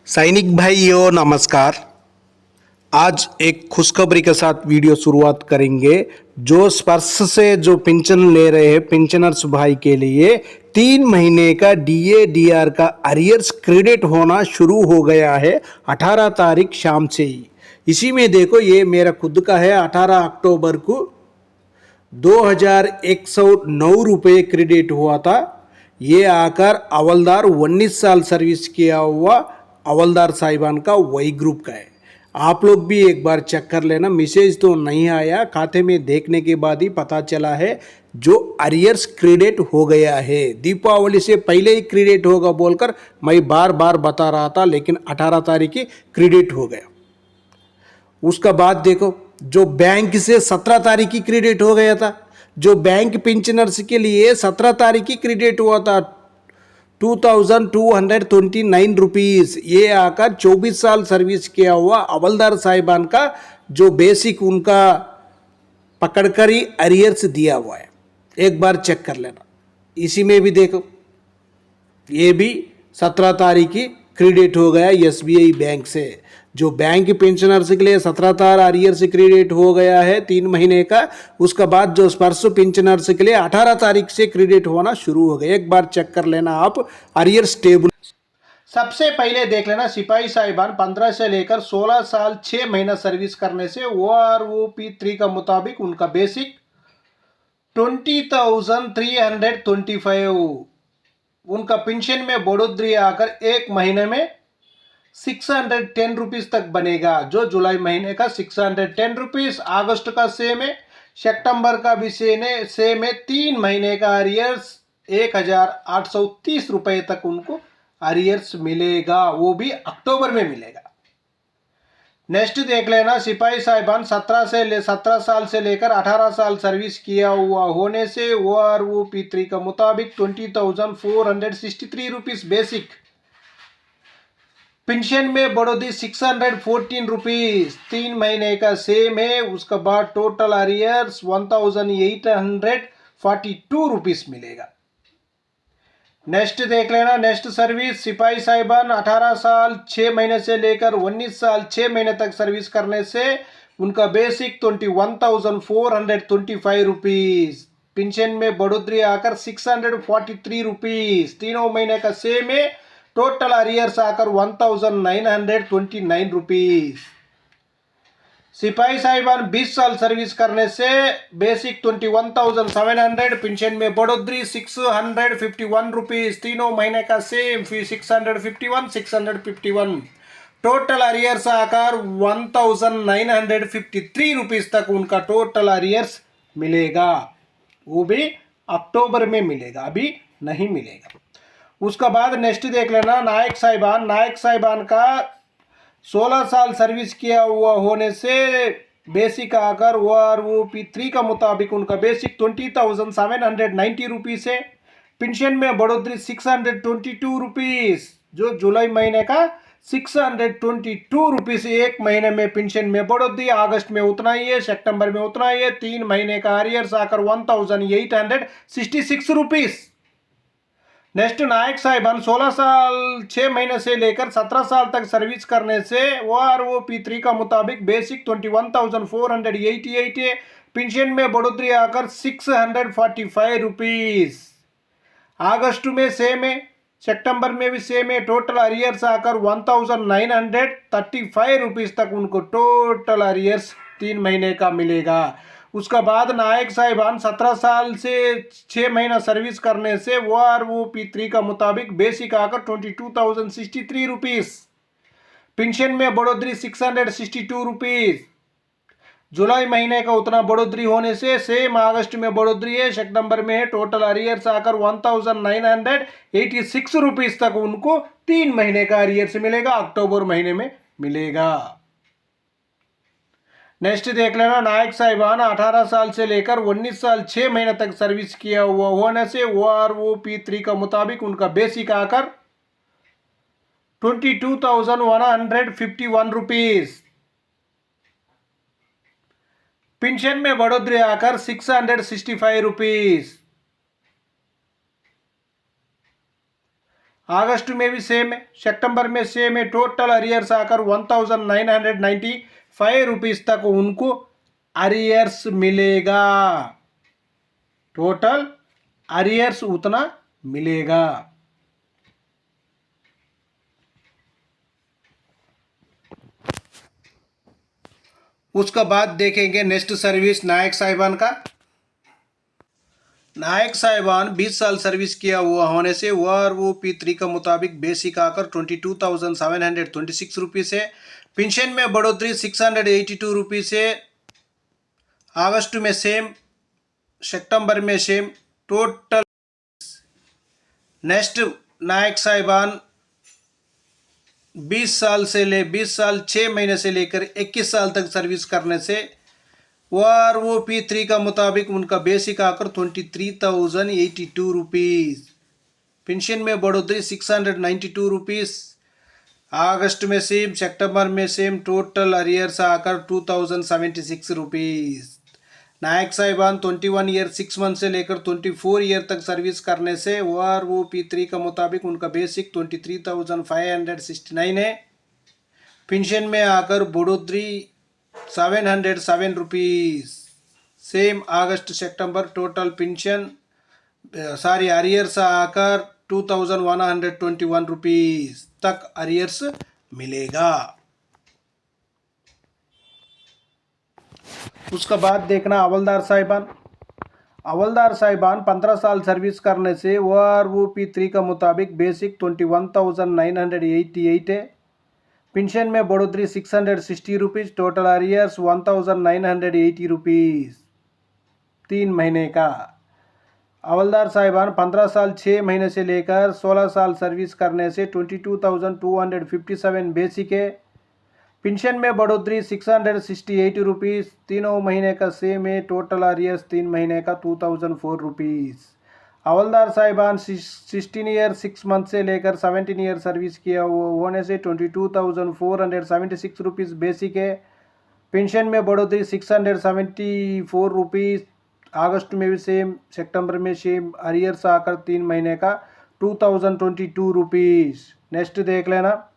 सैनिक भाइयों नमस्कार। आज एक खुशखबरी के साथ वीडियो शुरुआत करेंगे। जो स्पर्श से जो पेंशन ले रहे हैं पेंशनर्स भाई के लिए 3 महीने का डीए डीआर का अरियर्स क्रेडिट होना शुरू हो गया है 18 तारीख शाम से ही। इसी में देखो ये मेरा खुद का है। 18 अक्टूबर को 2109 रुपये क्रेडिट हुआ था। ये आकर हवलदार 19 साल सर्विस किया हुआ हवलदार साहिबान का वही ग्रुप का है। आप लोग भी एक बार चेक कर लेना। मैसेज तो नहीं आया, खाते में देखने के बाद ही पता चला है जो अरियर्स क्रेडिट हो गया है। दीपावली से पहले ही क्रेडिट होगा बोलकर मैं बार बार बता रहा था, लेकिन 18 तारीख की क्रेडिट हो गया। उसका बाद देखो जो बैंक से 17 तारीख की क्रेडिट हो गया था। जो बैंक पेंशनर्स के लिए 17 तारीख की क्रेडिट हुआ था 2229 रुपीज़। ये आकर 24 साल सर्विस किया हुआ हवलदार साहिबान का जो बेसिक उनका पकड़कर ही अरियर्स दिया हुआ है। एक बार चेक कर लेना। इसी में भी देखो ये भी 17 तारीख की क्रेडिट हो गया एसबीआई बैंक से। जो बैंक पेंशनर्स के लिए 17 तार अरियर्स क्रेडिट हो गया है 3 महीने का। उसका बाद जो स्पर्श पेंशनर्स के लिए 18 तारीख से क्रेडिट होना शुरू हो गया। एक बार चेक कर लेना आप अरियर्स टेबल। सबसे पहले देख लेना सिपाही साहिबान 15 से लेकर 16 साल 6 महीना सर्विस करने से OROP3 का मुताबिक उनका बेसिक 20,325 उनका पेंशन में बढ़ोतरी आकर एक महीने में 610 रुपीज तक बनेगा। जो जुलाई महीने का 610 रुपीज, अगस्त का सेम है, सितंबर का भी सेम है। 3 महीने का अरियर्स 1,830 रुपए तक उनको अरियर्स मिलेगा, वो भी अक्टूबर में मिलेगा। नेक्स्ट देख लेना सिपाही साहिबान 17 साल से लेकर 18 साल सर्विस किया हुआ होने से OROP3 का मुताबिक 20,463 रुपीज बेसिक, पेंशन में बढ़ोतरी 614 रुपीज, 3 महीने का सेम है। उसका बाद टोटल अरियर्स 1,842 रुपीज मिलेगा। नेक्स्ट देख लेना नेक्स्ट सर्विस सिपाही साहिबान 18 साल 6 महीने से लेकर 19 साल 6 महीने तक सर्विस करने से उनका बेसिक 21,425 रुपीज, पेंशन में बढ़ोतरी आकर 643 रुपीज, 3 महीने का सेम है। टोटल अरियर्स आकर 1,929 रुपीज। सिपाही साहिबान 20 साल सर्विस करने से बेसिक 21,700, पेंशन में बढ़ोतरी 651 रुपीज, 3 महीने का सेम, फिर 651, टोटल अरियर्स आकर 1,953 रुपीज तक उनका टोटल अरियर्स मिलेगा। वो भी अक्टूबर में मिलेगा, अभी नहीं मिलेगा। उसका बाद नेक्स्ट देख लेना नायक साहिबान का 16 साल सर्विस किया हुआ होने से बेसिक आकर OROP3 का मुताबिक उनका बेसिक 20,790 रुपीज है, पेंशन में बढ़ोतरी 622 रुपीज। जो जुलाई महीने का 622 रुपीज, एक महीने में पेंशन में बढ़ोतरी, अगस्त में उतना ही है, सितंबर में उतना ही है। 3 महीने का अरियर्स आकर 1,866 रुपीज। नेक्स्ट नायक साहिबान 16 साल 6 महीने से लेकर 17 साल तक सर्विस करने से OROP3 का मुताबिक बेसिक 21,488 है, पेंशन में बढ़ोतरी आकर 645 रुपीज। अगस्त में सेम है, सितंबर में भी सेम है। टोटल अरियर्स आकर 1,935 रुपीज तक उनको टोटल अरियर्स 3 महीने का मिलेगा। उसका बाद नायक साहिबान 17 साल से 6 महीना सर्विस करने से OROP3 का मुताबिक बेसिक आकर 22,063 रुपीज, पेंशन में बढ़ोतरी 662 रुपीज। जुलाई महीने का उतना बढ़ोतरी होने से सेम अगस्त में बढ़ोतरी है, सितंबर में है। टोटल अरियर्स आकर 1,986 रुपीज तक उनको 3 महीने का अरियर्स मिलेगा, अक्टूबर महीने में मिलेगा। नेक्स्ट देख लेना नायक साहिबान 18 साल से लेकर 19 साल 6 महीने तक सर्विस किया हुआ होने से OROP3 का मुताबिक उनका बेसिक आकर 22,151 रुपीज, पेंशन में बढ़ोतरी आकर 665 रुपीज। अगस्त में भी सेम है, सितंबर में सेम है। टोटल अरियर्स आकर 1995 रुपीज़ तक उनको अरियर्स मिलेगा। टोटल अरियर्स उतना मिलेगा। उसका बाद देखेंगे नेक्स्ट सर्विस नायक साहिबान का। नायक साहिबान 20 साल सर्विस किया हुआ होने से OROP3 का मुताबिक बेसिक आकर 22,726 रुपीज़ है। पेंशन में बढ़ोतरी 682 रुपीज़ है। अगस्त में सेम, सितंबर में सेम। टोटल नेक्स्ट नायक साहिबान 20 साल 6 महीने से लेकर 21 साल तक सर्विस करने से OROP3 का मुताबिक उनका बेसिक आकर 23,082 रुपीज़। पेंशन में बढ़ोतरी 692 रुपीज़। अगस्त में सेम, सितंबर में सेम। टोटल अरियर्स आकर 2,076 रुपीज़। नायक साहिबान 21 ईयर 6 मंथ से लेकर 24 ईयर तक सर्विस करने से OROP3 का मुताबिक उनका बेसिक 23,569 है। पेंशन में आकर बढ़ोतरी 707 रुपीज़। सेम अगस्त सितंबर। टोटल पेंशन अरियर्स आकर 2,121 रुपीज़ तक अरियर्स मिलेगा। उसका बाद देखना हवलदार साहिबान। हवलदार साहिबान 15 साल सर्विस करने से OROP3 का मुताबिक बेसिक 21,988 है। पेंशन में बढ़ोतरी 660 रुपीज़। टोटल अरियर्स 1,980 रुपीज़ 3 महीने का। हवलदार साहिबान 15 साल 6 महीने से लेकर 16 साल सर्विस करने से 22,257 बेसिक है। पेंशन में बढ़ोतरी 668 रुपीज़ 3 महीने का सेम है। टोटल अरियर्स 3 महीने का 2,004 रुपीज़। हवलदार साहिबान 16 ईयर 6 मंथ से लेकर 17 ईयर सर्विस किया होने से 22,476 रुपीज़ बेसिक है। पेंशन में बढ़ोतरी 674 रुपीज़। अगस्त में भी सेम, सितंबर में सेम। अरियर्स आकर 3 महीने का 2,022 रुपीज़। नेक्स्ट देख लेना।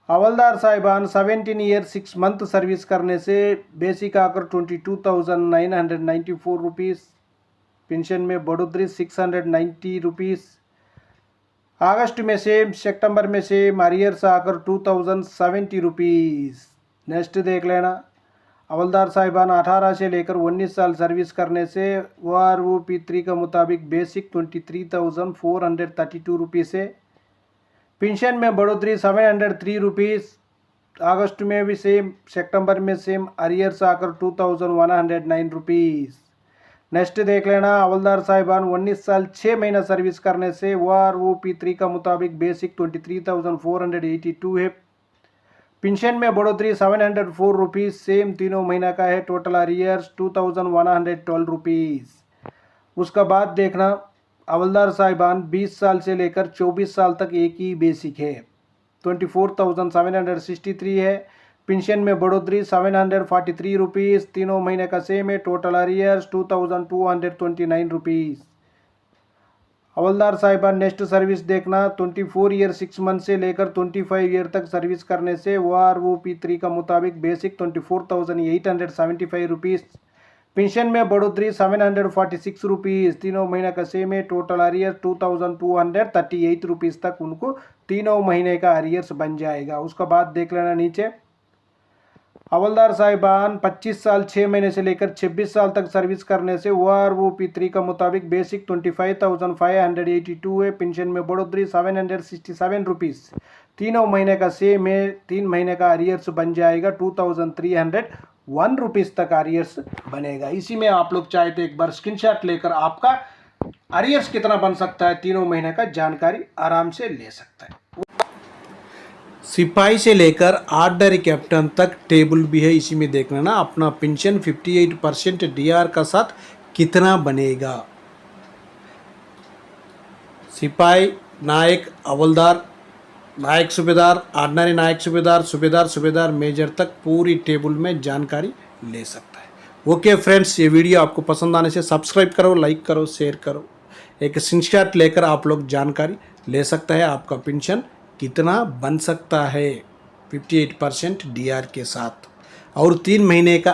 हवलदार साहिबान 17 ईयर 6 मंथ सर्विस करने से बेसिक आकर 22,994 रुपीज़। पेंशन में बढ़ोतरी 690 रुपीज़। अगस्त में सेम, सितंबर में सेम। अरियर्स आकर 2,070 रुपीज़। नेक्स्ट देख लेना। हवलदार साहिबान 18 से लेकर 19 साल सर्विस करने से OROP3 का मुताबिक बेसिक 23,432 रुपीज़ है। पेंशन में बढ़ोतरी 703 रुपीज़। अगस्त में भी सेम, सितंबर में सेम। अरियर्स आकर 2,109 रुपीज़। नेक्स्ट देख लेना। हवलदार साहिबान 19 साल 6 महीना सर्विस करने से OROP3 का मुताबिक बेसिक 23,482 है। पेंशन में बढ़ोतरी 704 रुपीज़ सेम 3 महीना का है। Total arrears 2,112 rupees. उसका बाद देखना। हवलदार साहिबान 20 साल से लेकर 24 साल तक एक ही बेसिक है, 24,763 है। पेंशन में बढ़ोतरी 743 रुपीज़ 3 महीने का सेम है। Total arrears 2,229 rupees. हवलदार साहिबान नेक्स्ट सर्विस देखना। 24 ईयर 6 मंथ से लेकर 25 ईयर तक सर्विस करने से OROP3 का मुताबिक बेसिक 24,875 रुपीज़। पेंशन में बढ़ोतरी 746 रुपीज़ 3 महीने का सेम है। टोटल अरियर्स 2,238 रुपीज़ तक उनको 3 महीने का अरियर्स बन जाएगा। उसका बाद देख लेना नीचे। हवलदार साहिबान 25 साल 6 महीने से लेकर 26 साल तक सर्विस करने से OROP3 का मुताबिक बेसिक 25,582 है। पेंशन में बढ़ोतरी 767 रुपीज़ 3 महीने का सेम है। 3 महीने का अरियर्स बन जाएगा 2,301 रुपीज़ तक अरियर्स बनेगा। इसी में आप लोग चाहे तो एक बार स्क्रीनशॉट लेकर आपका अरियर्स कितना बन सकता है 3 महीने का जानकारी आराम से ले सकता है। सिपाही से लेकर ऑर्डिनरी कैप्टन तक टेबल भी है, इसी में देखना ना अपना पेंशन 58% DR का साथ कितना बनेगा। सिपाही, नायक, हवलदार, नायक सूबेदार, ऑर्डिनरी नायक सूबेदार, सूबेदार मेजर तक पूरी टेबल में जानकारी ले सकता है। ओके फ्रेंड्स, ये वीडियो आपको पसंद आने से सब्सक्राइब करो, लाइक करो, शेयर करो। एक स्क्रीनशॉट लेकर आप लोग जानकारी ले सकता है आपका पेंशन कितना बन सकता है 58% डीआर के साथ और 3 महीने का